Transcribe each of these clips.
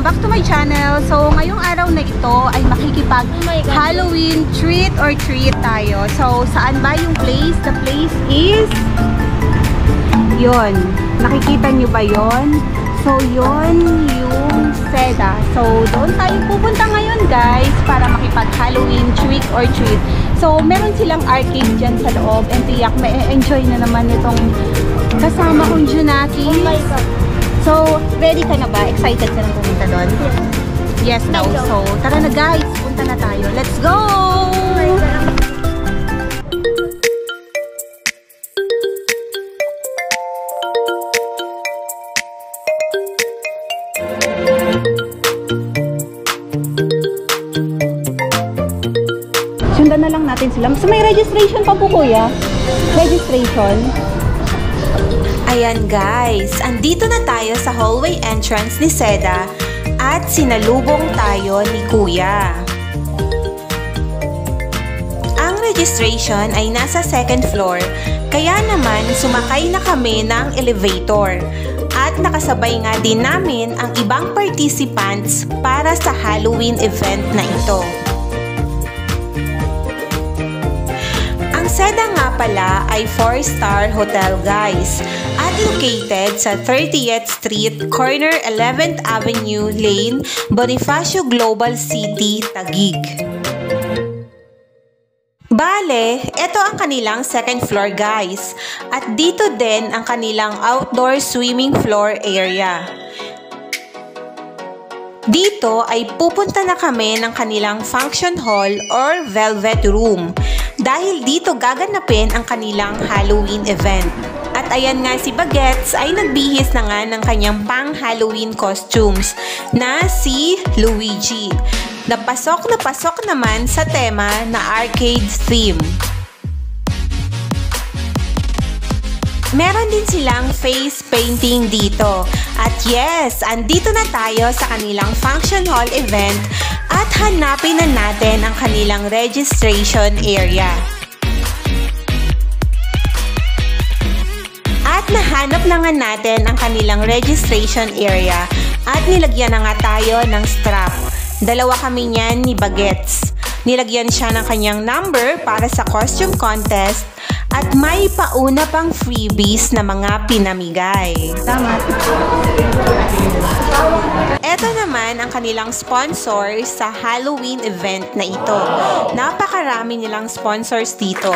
Welcome back to my channel. So, ngayong araw na ito ay makikipag Halloween treat or treat tayo. So, saan ba yung place? The place is yon. Nakikita nyo ba yon? So, yon yung Seda. So, doon tayo pupunta ngayon guys para makipag Halloween trick or treat. So, meron silang arcade dyan sa loob and tiyak may enjoy na naman itong kasama kong Junaki. Oh my God. So, ready ka na ba? Excited ka na pumunta doon? Yes daw. So, tara na guys. Punta na tayo. Let's go! Sundan na lang natin sila. So, may registration pa po kuya. Registration. Ayan guys, andito na tayo sa hallway entrance ni Seda at sinalubong tayo ni Kuya. Ang registration ay nasa second floor, kaya naman sumakay na kami ng elevator at nakasabay nga din namin ang ibang participants para sa Halloween event na ito. Ang Seda nga pala ay 4-star hotel guys at located sa 30th Street, corner 11th Avenue Lane, Bonifacio Global City, Taguig. Bale, ito ang kanilang second floor guys at dito din ang kanilang outdoor swimming floor area. Dito ay pupunta na kami ng kanilang function hall or velvet room dahil dito gaganapin ang kanilang Halloween event. At ayan nga si Bagets ay nagbihis na nga ng kanyang pang-Halloween costumes na si Luigi. Na pasok naman sa tema na arcade theme. Meron din silang face painting dito. At yes, andito na tayo sa kanilang function hall event at hanapin na natin ang kanilang registration area. At nahanap na nga natin ang kanilang registration area at nilagyan na nga tayo ng strap. Dalawa kami niyan ni Bagets. Nilagyan siya ng kanyang number para sa costume contest at may pauna pang freebies na mga pinamigay. Tama. Ito naman ang kanilang sponsor sa Halloween event na ito. Napakarami nilang sponsors dito.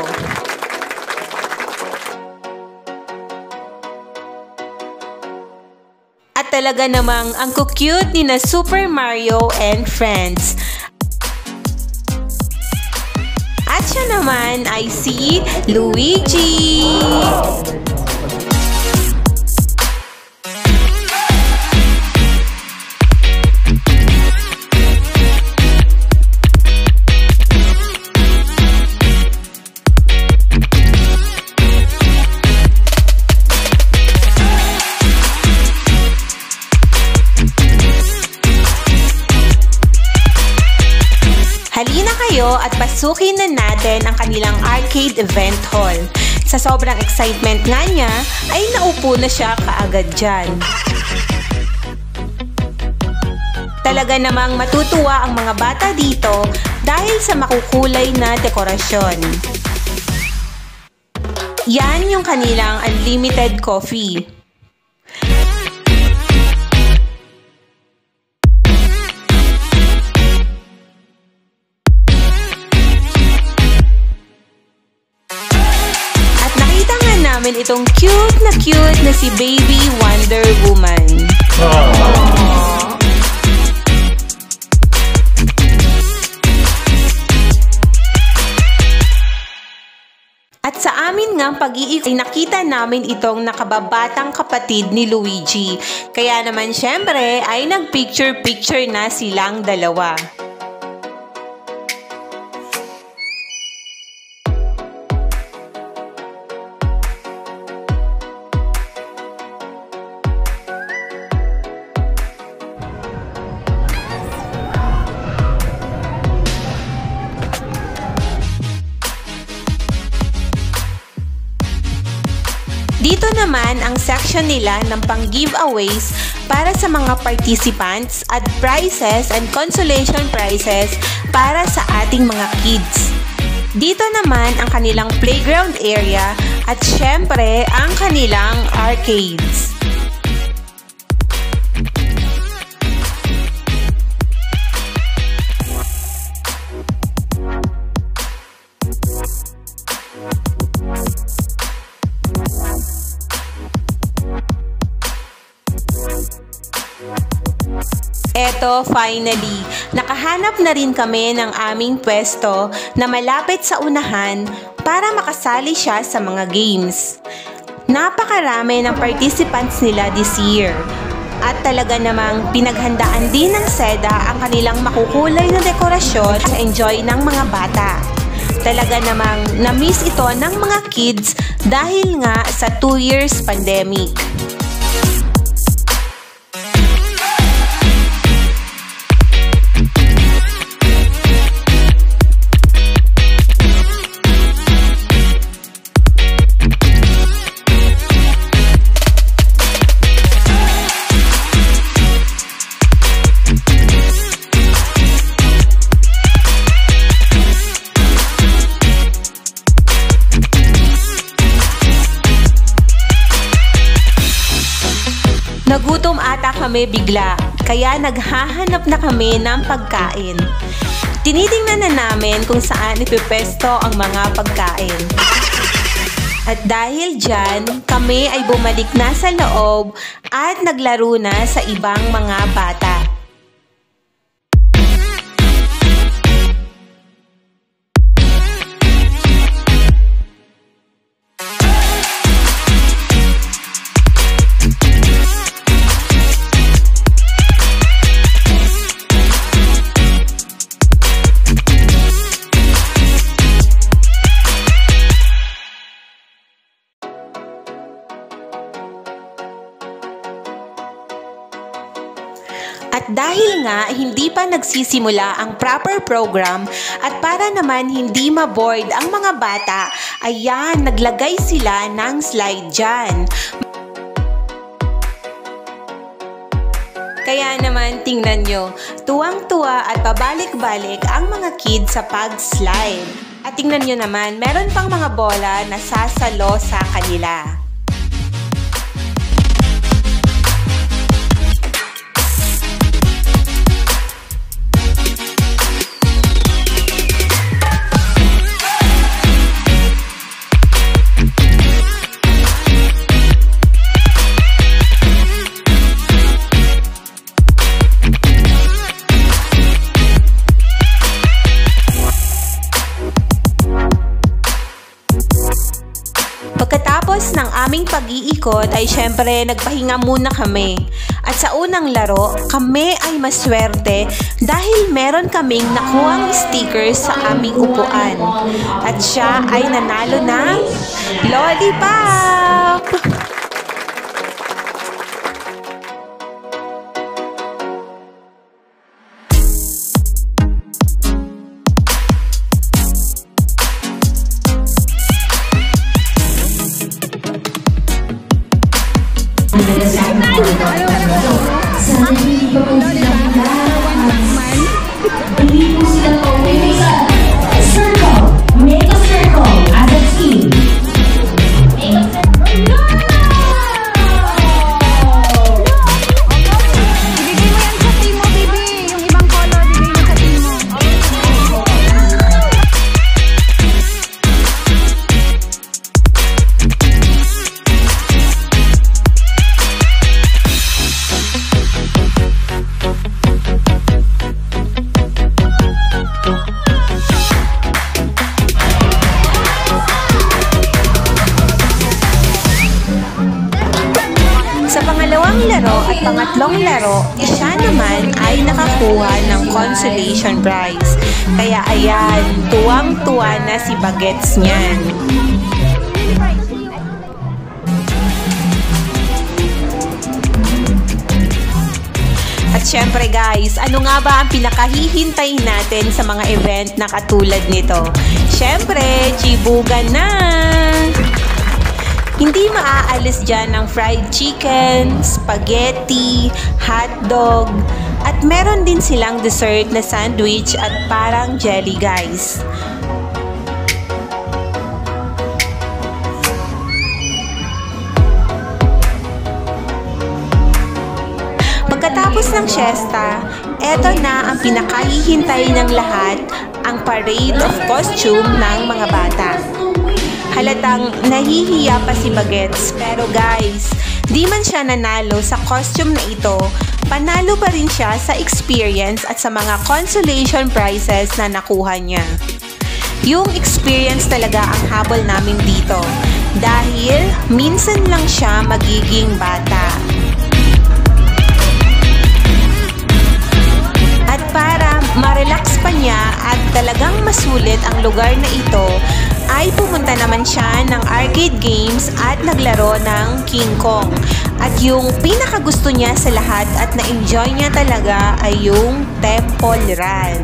At talaga namang ang cute ni na Super Mario and Friends. At siya naman ay si Luigi. Halina kayo at pasukin na natin ang kanilang arcade event hall. Sa sobrang excitement nga niya, ay naupo na siya kaagad dyan. Talaga namang matutuwa ang mga bata dito dahil sa makukulay na dekorasyon. Yan yung kanilang unlimited coffee. Namin itong cute na si Baby Wonder Woman. At sa amin nga pag-iikot ay nakita namin itong nakababatang kapatid ni Luigi. Kaya naman syempre ay nag-picture-picture na silang dalawa. Dito naman ang section nila ng pang-giveaways para sa mga participants at prizes and consolation prizes para sa ating mga kids. Dito naman ang kanilang playground area at syempre ang kanilang arcades. Eto, finally, nakahanap na rin kami ng aming pwesto na malapit sa unahan para makasali siya sa mga games. Napakarami ng participants nila this year. At talaga namang pinaghandaan din ng SEDA ang kanilang makukulay na dekorasyon sa enjoy ng mga bata. Talaga namang na-miss ito ng mga kids dahil nga sa 2 years pandemic. Nagutom ata kami bigla, kaya naghahanap na kami ng pagkain. Tinitingnan na namin kung saan ipipesto ang mga pagkain. At dahil dyan, kami ay bumalik na sa loob at naglaro na sa ibang mga bata. At dahil nga hindi pa nagsisimula ang proper program at para naman hindi ma-bored ang mga bata, ayan, naglagay sila ng slide dyan. Kaya naman tingnan nyo, tuwang-tuwa at pabalik-balik ang mga kids sa pag-slide. At tingnan nyo naman, meron pang mga bola na sasalo sa kanila. Pagkatapos ng aming pag-iikot ay syempre nagpahinga muna kami. At sa unang laro, kami ay maswerte dahil meron kaming nakuhang stickers sa aming upuan. At siya ay nanalo ng lollipop! Sa pangalawang laro at pangatlong laro, siya naman ay nakakuha ng consolation prize. Kaya ayan, tuwang-tuwa na si Bagets niyan. At syempre guys, ano nga ba ang pinakahihintay natin sa mga event na katulad nito? Syempre, chibugan na! Hindi maaalis dyan ng fried chicken, spaghetti, hotdog, at meron din silang dessert na sandwich at parang jelly guys. Pagkatapos ng siesta, eto na ang pinakahihintay ng lahat, ang parade of costume ng mga bata. Halatang nahihiya pa si Bagets, pero guys, di man siya nanalo sa costume na ito, panalo pa rin siya sa experience at sa mga consolation prizes na nakuha niya. Yung experience talaga ang habol namin dito, dahil minsan lang siya magiging bata. At para ma-relax pa niya at talagang masulit ang lugar na ito, ay pumunta naman siya ng arcade games at naglaro ng King Kong. At yung pinakagusto niya sa lahat at na-enjoy niya talaga ay yung Temple Run.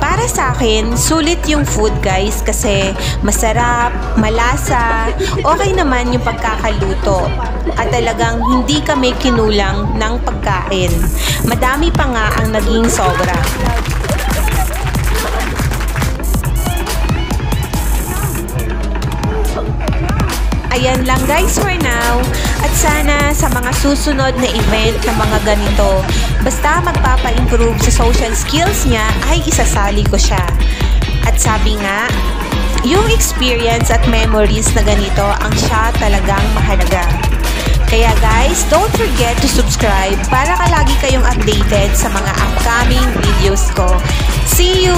Para sa akin, sulit yung food guys kasi masarap, malasa, okay naman yung pagkakaluto. At talagang hindi kami kinulang ng pagkain. Madami pa nga ang naging sobra. Ayan lang guys for now. At sana sa mga susunod na event na mga ganito, basta magpapa-improve sa social skills niya ay isasali ko siya. At sabi nga, yung experience at memories na ganito ang siya talagang mahalaga. Kaya guys, don't forget to subscribe para lagi kayong updated sa mga upcoming videos ko. See you!